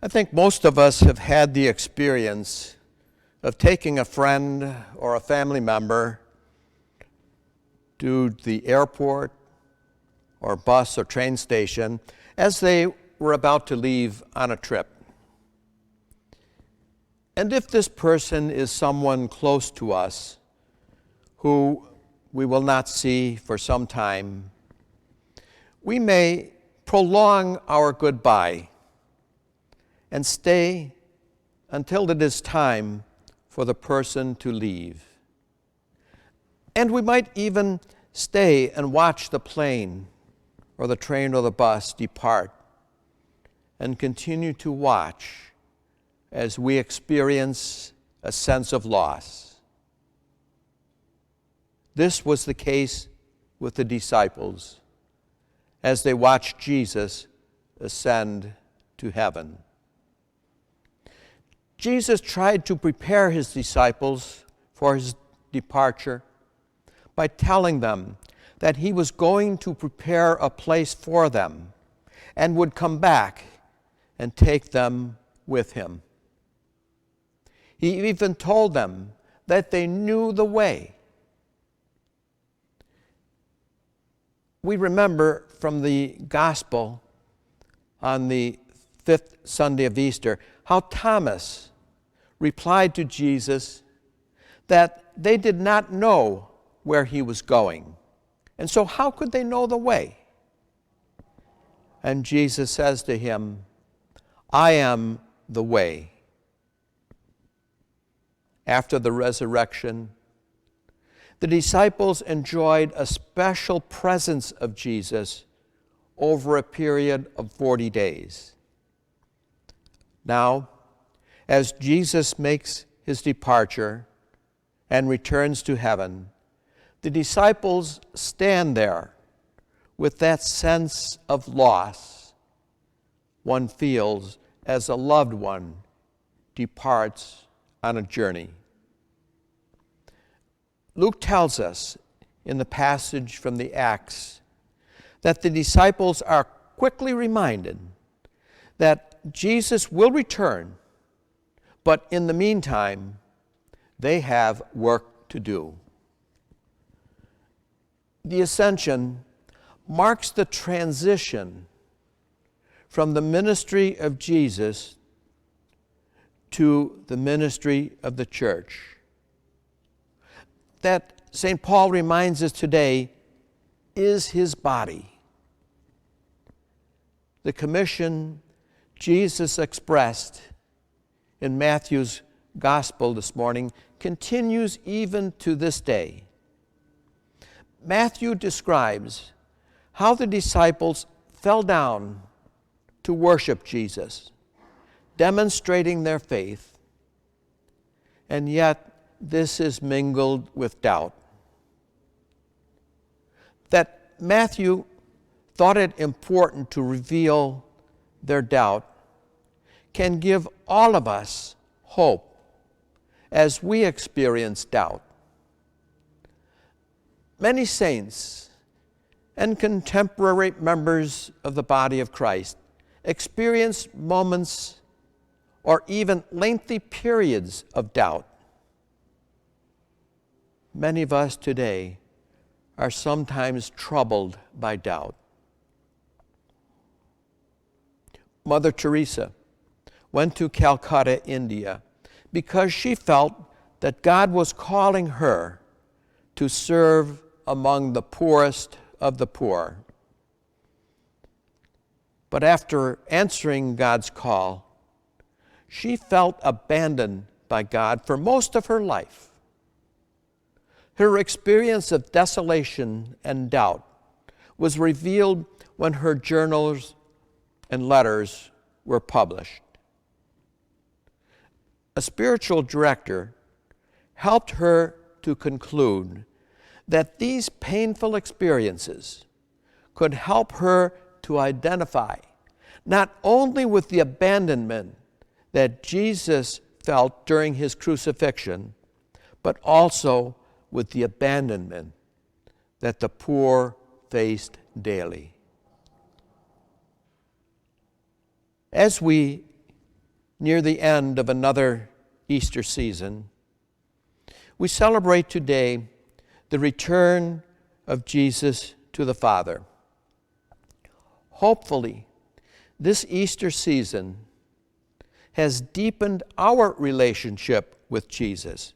I think most of us have had the experience of taking a friend or a family member to the airport or bus or train station as they were about to leave on a trip. And if this person is someone close to us who we will not see for some time, we may prolong our goodbye and stay until it is time for the person to leave. And we might even stay and watch the plane or the train or the bus depart and continue to watch as we experience a sense of loss. This was the case with the disciples as they watched Jesus ascend to heaven. Jesus tried to prepare his disciples for his departure by telling them that he was going to prepare a place for them and would come back and take them with him. He even told them that they knew the way. We remember from the gospel on the fifth Sunday of Easter how Thomas replied to Jesus that they did not know where he was going. And so how could they know the way? And Jesus says to him, I am the way. After the resurrection, the disciples enjoyed a special presence of Jesus over a period of 40 days. Now, as Jesus makes his departure and returns to heaven, the disciples stand there with that sense of loss one feels as a loved one departs on a journey. Luke tells us in the passage from the Acts that the disciples are quickly reminded that Jesus will return, but in the meantime, they have work to do. The Ascension marks the transition from the ministry of Jesus to the ministry of the church. That St. Paul reminds us today is his body. The commission Jesus expressed in Matthew's gospel this morning continues even to this day. Matthew describes how the disciples fell down to worship Jesus, demonstrating their faith, and yet this is mingled with doubt. That Matthew thought it important to reveal their doubt can give all of us hope as we experience doubt. Many saints and contemporary members of the body of Christ experience moments or even lengthy periods of doubt. Many of us today are sometimes troubled by doubt. Mother Teresa went to Calcutta, India, because she felt that God was calling her to serve among the poorest of the poor. But after answering God's call, she felt abandoned by God for most of her life. Her experience of desolation and doubt was revealed when her journals and letters were published. A spiritual director helped her to conclude that these painful experiences could help her to identify not only with the abandonment that Jesus felt during his crucifixion, but also with the abandonment that the poor faced daily. As we near the end of another Easter season, we celebrate today the return of Jesus to the Father. Hopefully, this Easter season has deepened our relationship with Jesus,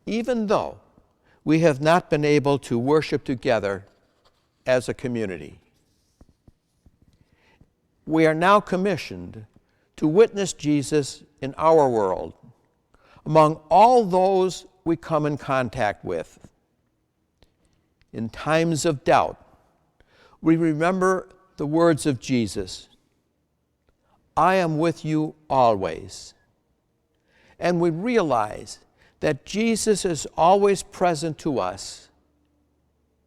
even though we have not been able to worship together as a community. We are now commissioned to witness Jesus in our world, among all those we come in contact with. In times of doubt, we remember the words of Jesus, "I am with you always." And we realize that Jesus is always present to us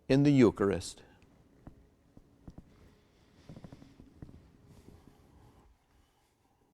in the Eucharist.